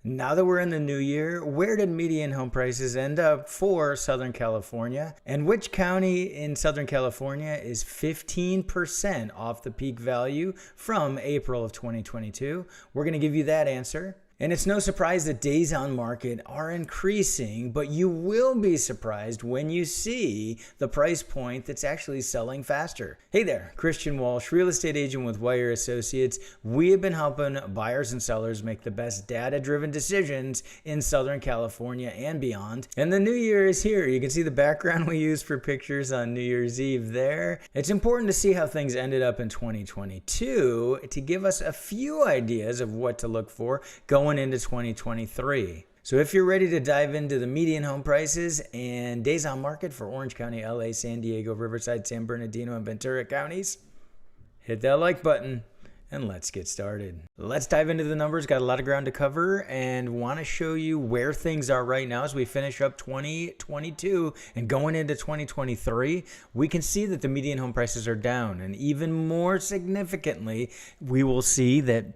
Now that we're in the new year, where did median home prices end up for Southern California? And which county in Southern California is 15% off the peak value from April of 2022? We're going to give you that answer. And it's no surprise that days on market are increasing, but you will be surprised when you see the price point that's actually selling faster. Hey there, Christian Walsh, real estate agent with Wire Associates. We have been helping buyers and sellers make the best data-driven decisions in Southern California and beyond. And the new year is here. You can see the background we used for pictures on New Year's Eve there. It's important to see how things ended up in 2022 to give us a few ideas of what to look for going into 2023. So if you're ready to dive into the median home prices and days on market for Orange County, LA, San Diego, Riverside, San Bernardino, and Ventura counties, hit that like button and let's get started. Let's dive into the numbers. Got a lot of ground to cover and want to show you where things are right now as we finish up 2022 and going into 2023. We can see that the median home prices are down, and even more significantly, we will see that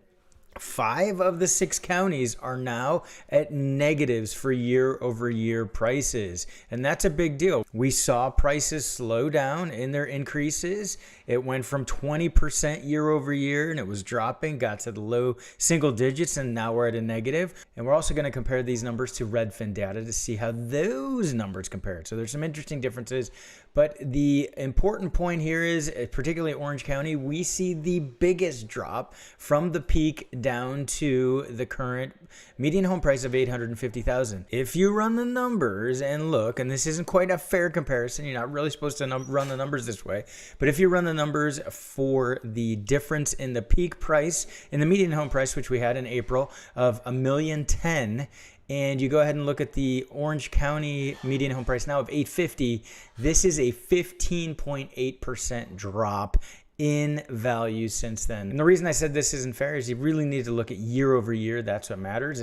5 of the 6 counties are now at negatives for year-over-year prices. And that's a big deal. We saw prices slow down in their increases. It went from 20% year-over-year and it was dropping, got to the low single digits, and now we're at a negative. And we're also going to compare these numbers to Redfin data to see how those numbers compare. So there's some interesting differences. But the important point here is, particularly Orange County, we see the biggest drop from the peak down to the current median home price of $850,000. If you run the numbers and look, and this isn't quite a fair comparison, you're not really supposed to run the numbers this way, but if you run the numbers for the difference in the peak price in the median home price, which we had in April of $1,010,000, and you go ahead and look at the Orange County median home price now of $850,000, this is a 15.8% drop in value since then. And the reason I said this isn't fair is you really need to look at year over year. That's what matters.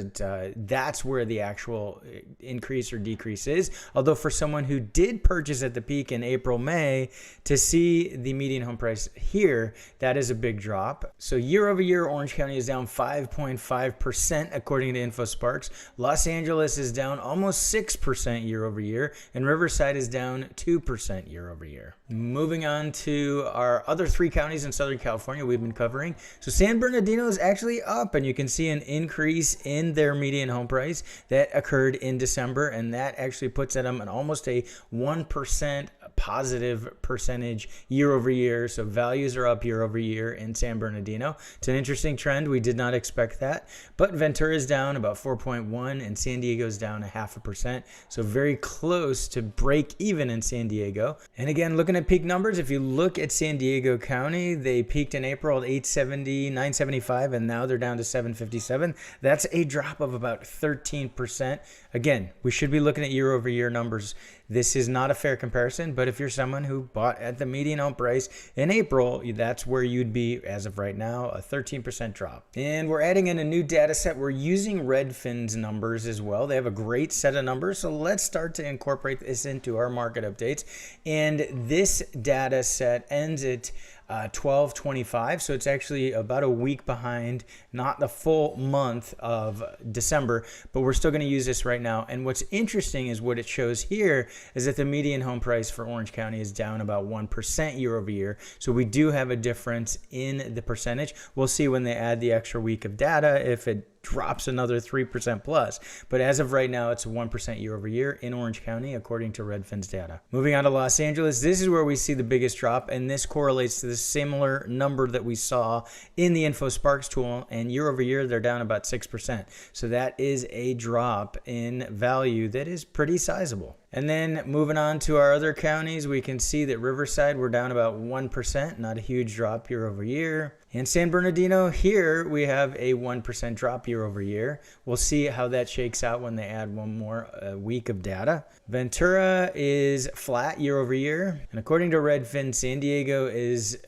That's where the actual increase or decrease is. Although for someone who did purchase at the peak in April, May, to see the median home price here, that is a big drop. So year over year, Orange County is down 5.5% according to InfoSparks. Los Angeles is down almost 6% year over year, and Riverside is down 2% year over year. Moving on to our other 3 counties in Southern California we've been covering. So San Bernardino is actually up, and you can see an increase in their median home price that occurred in December, and that actually puts them at almost a 1% positive percentage year over year. So values are up year over year in San Bernardino. It's an interesting trend. We did not expect that, but Ventura is down about 4.1 and San Diego is down 0.5%. So very close to break even in San Diego. And again, looking at peak numbers, if you look at San Diego County, they peaked in April at 870, 975, and now they're down to 757. That's a drop of about 13%. Again, we should be looking at year over year numbers. This is not a fair comparison, but if you're someone who bought at the median home price in April, that's where you'd be as of right now, a 13% drop. And we're adding in a new data set. We're using Redfin's numbers as well. They have a great set of numbers, so let's start to incorporate this into our market updates. And this data set ends at 12/25, so it's actually about a week behind, not the full month of December, but we're still going to use this right now. And what's interesting is what it shows here is that the median home price for Orange County is down about 1% year over year. So we do have a difference in the percentage. We'll see when they add the extra week of data if it drops another 3% plus. But as of right now, it's 1% year over year in Orange County, according to Redfin's data. Moving on to Los Angeles, this is where we see the biggest drop, and this correlates to the similar number that we saw in the InfoSparks tool, and year over year, they're down about 6%. So that is a drop in value that is pretty sizable. And then moving on to our other counties, we can see that Riverside, we're down about 1%, not a huge drop year over year. And San Bernardino, here we have a 1% drop year over year. We'll see how that shakes out when they add one more week of data. Ventura is flat year over year. And according to Redfin, San Diego is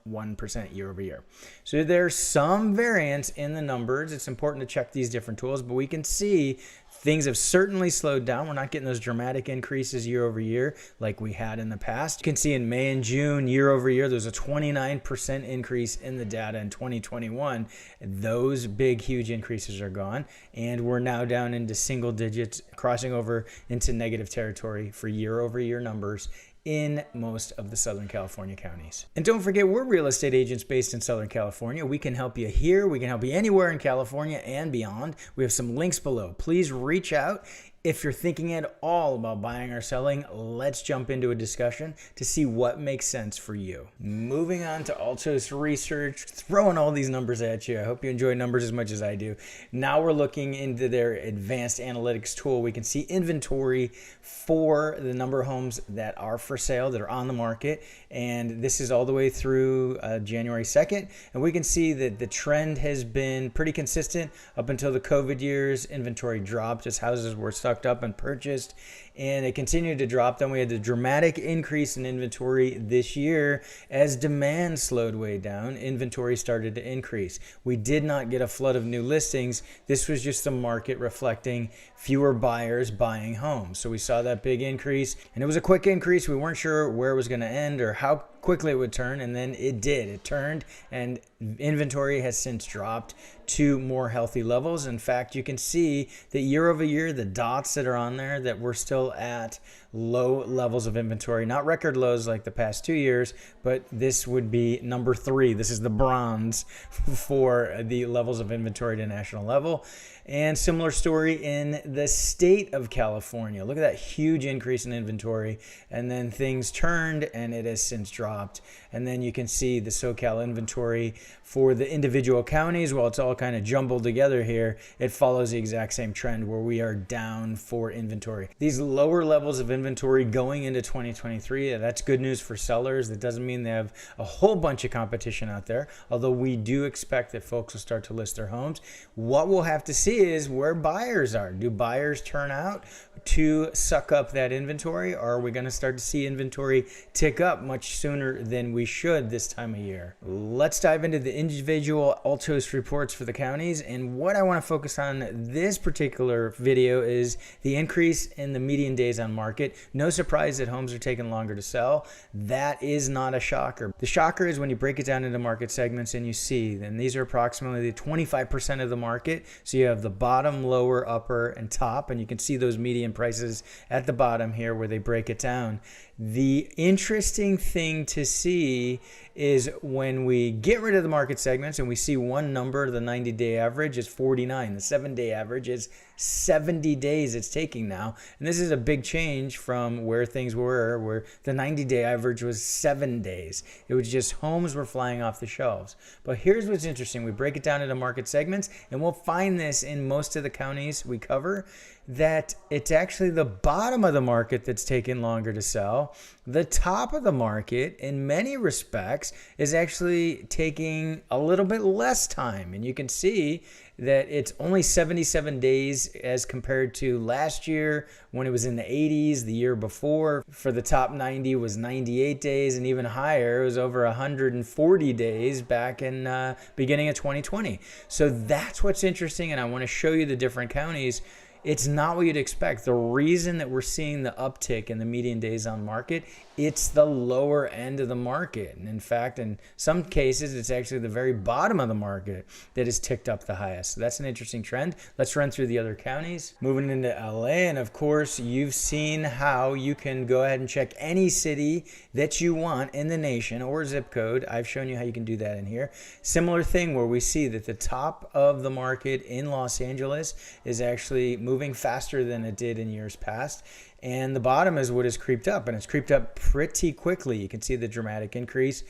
1% year over year. So there's some variance in the numbers. It's important to check these different tools, but we can see things have certainly slowed down. We're not getting those dramatic increases year over year like we had in the past. You can see in May and June, year over year, there's a 29% increase in the data in 2021. Those big, huge increases are gone, and we're now down into single digits, crossing over into negative territory for year over year numbers in most of the Southern California counties. And don't forget, we're real estate agents based in Southern California. We can help you here. We can help you anywhere in California and beyond. We have some links below. Please reach out. If you're thinking at all about buying or selling, let's jump into a discussion to see what makes sense for you. Moving on to Altos Research, throwing all these numbers at you. I hope you enjoy numbers as much as I do. Now we're looking into their advanced analytics tool. We can see inventory for the number of homes that are for sale, that are on the market. And this is all the way through January 2nd. And we can see that the trend has been pretty consistent up until the COVID years. Inventory dropped as houses were stocked up and purchased, and it continued to drop. Then we had the dramatic increase in inventory this year as demand slowed way down. Inventory started to increase. We did not get a flood of new listings. This was just the market reflecting fewer buyers buying homes. So we saw that big increase, and it was a quick increase. We weren't sure where it was going to end or how quickly it would turn, and then it did. It turned, and inventory has since dropped to more healthy levels. In fact, you can see that year over year, the dots that are on there, that we're still at low levels of inventory, not record lows like the past 2 years, but this would be number 3. This is the bronze for the levels of inventory at a national level. And similar story in the state of California. Look at that huge increase in inventory, and then things turned and it has since dropped. And then you can see the SoCal inventory for the individual counties. Well, it's all kind of jumbled together here. It follows the exact same trend where we are down for inventory. These lower levels of inventory going into 2023, that's good news for sellers. That doesn't mean they have a whole bunch of competition out there, although we do expect that folks will start to list their homes. What we'll have to see is where buyers are. Do buyers turn out to suck up that inventory, or are we going to start to see inventory tick up much sooner than we should this time of year? Let's dive into the individual Altos reports for the counties, and what I want to focus on this particular video is the increase in the median days on market. No surprise that homes are taking longer to sell. That is not a shocker. The shocker is when you break it down into market segments and you see, then these are approximately the 25% of the market. So you have the bottom, lower, upper, and top, and you can see those median prices at the bottom here where they break it down. The interesting thing to see is when we get rid of the market segments and we see one number, the 90-day average is 49. The 7-day average is 70 days it's taking now. And this is a big change from where things were, where the 90-day average was 7 days. It was just homes were flying off the shelves. But here's what's interesting. We break it down into market segments, and we'll find this in most of the counties we cover, that it's actually the bottom of the market that's taking longer to sell. The top of the market, in many respects, is actually taking a little bit less time. And you can see that it's only 77 days as compared to last year when it was in the 80s. The year before for the top 90 was 98 days, and even higher, it was over 140 days back in beginning of 2020. So that's what's interesting, and I want to show you the different counties. It's not what you'd expect. The reason that we're seeing the uptick in the median days on market, it's the lower end of the market. And in fact, in some cases, it's actually the very bottom of the market that has ticked up the highest. So that's an interesting trend. Let's run through the other counties. Moving into LA, and of course, you've seen how you can go ahead and check any city that you want in the nation or zip code. I've shown you how you can do that in here. Similar thing where we see that the top of the market in Los Angeles is actually moving faster than it did in years past. And the bottom is what has creeped up, and it's creeped up pretty quickly. You can see the dramatic increase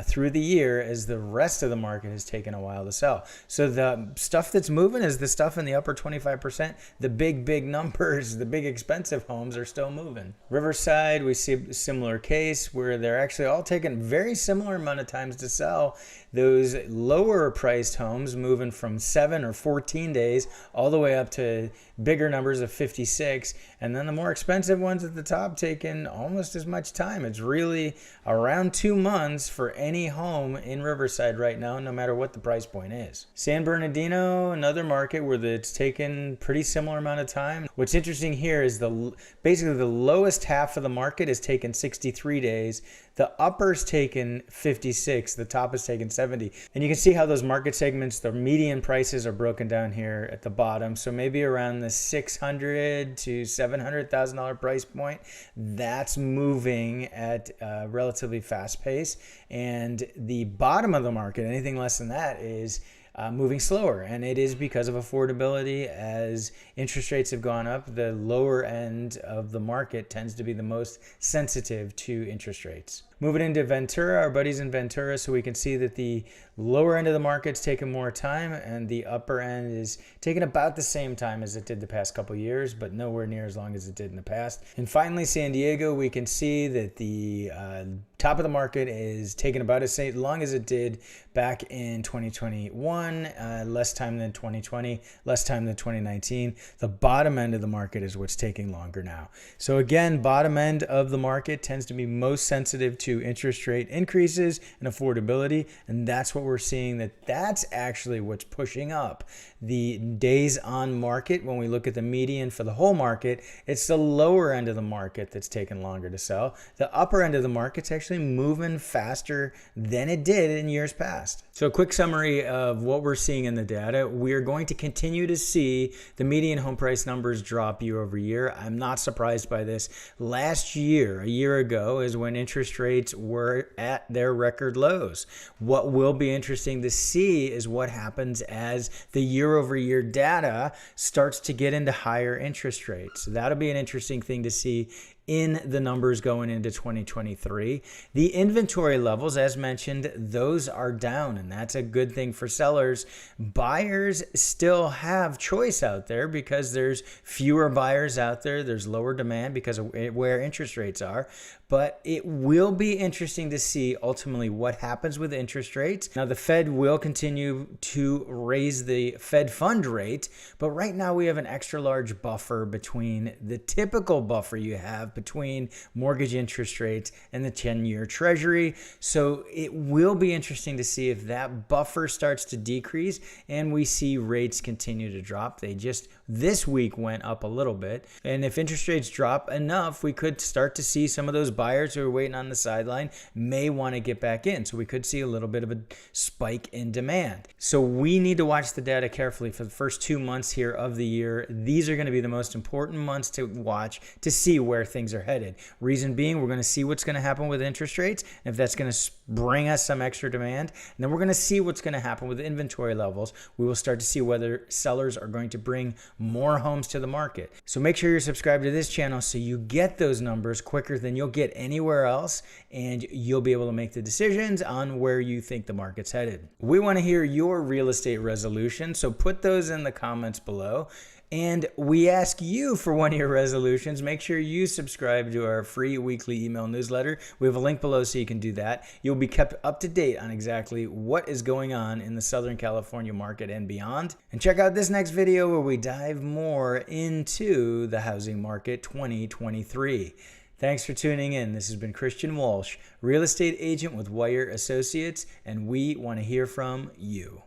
through the year as the rest of the market has taken a while to sell. So the stuff that's moving is the stuff in the upper 25%. The big numbers, the big expensive homes are still moving. Riverside, we see a similar case where they're actually all taking very similar amount of times to sell. Those lower priced homes moving from 7 or 14 days all the way up to bigger numbers of 56. And then the more expensive ones at the top taking almost as much time. It's really around 2 months for for any home in Riverside right now, no matter what the price point is. San Bernardino, another market where it's taken pretty similar amount of time. What's interesting here is basically the lowest half of the market is taken 63 days. The upper's taken 56, the top is taken 70. And you can see how those market segments, the median prices are broken down here at the bottom. So maybe around the $600,000 to $700,000 price point, that's moving at a relatively fast pace. And the bottom of the market, anything less than that, is moving slower, and it is because of affordability. As interest rates have gone up, the lower end of the market tends to be the most sensitive to interest rates. Moving into Ventura, our buddies in Ventura, so we can see that the lower end of the market's taking more time and the upper end is taking about the same time as it did the past couple years, but nowhere near as long as it did in the past. And finally, San Diego, we can see that the top of the market is taking about as long as it did back in 2021, less time than 2020, less time than 2019. The bottom end of the market is what's taking longer now. So again, bottom end of the market tends to be most sensitive to interest rate increases and affordability, and that's what we're seeing, that's actually what's pushing up the days on market. When we look at the median for the whole market, it's the lower end of the market that's taking longer to sell. The upper end of the market's actually moving faster than it did in years past. So a quick summary of what we're seeing in the data. We're going to continue to see the median home price numbers drop year over year. I'm not surprised by this. Last year, a year ago, is when interest rates were at their record lows. What will be interesting to see is what happens as the year over year data starts to get into higher interest rates. So that'll be an interesting thing to see in the numbers going into 2023. The inventory levels, as mentioned, those are down, and that's a good thing for sellers. Buyers still have choice out there because there's fewer buyers out there. There's lower demand because of where interest rates are. But it will be interesting to see ultimately what happens with interest rates. Now, the Fed will continue to raise the Fed fund rate, but right now we have an extra large buffer between the typical buffer you have between mortgage interest rates and the 10-year Treasury. So it will be interesting to see if that buffer starts to decrease and we see rates continue to drop. They just this week went up a little bit. And if interest rates drop enough, we could start to see some of those buyers who are waiting on the sideline may want to get back in. So we could see a little bit of a spike in demand. So we need to watch the data carefully for the first 2 months here of the year. These are going to be the most important months to watch to see where things are headed. Reason being, we're going to see what's going to happen with interest rates, and if that's going to bring us some extra demand. And then we're going to see what's going to happen with inventory levels. We will start to see whether sellers are going to bring more homes to the market. So make sure you're subscribed to this channel so you get those numbers quicker than you'll get anywhere else, and you'll be able to make the decisions on where you think the market's headed. We want to hear your real estate resolutions, so put those in the comments below. And we ask you for one of your resolutions. Make sure you subscribe to our free weekly email newsletter. We have a link below so you can do that. You'll be kept up to date on exactly what is going on in the Southern California market and beyond. And check out this next video where we dive more into the housing market 2023. Thanks for tuning in. This has been Christian Walsh, real estate agent with Wire Associates, and we want to hear from you.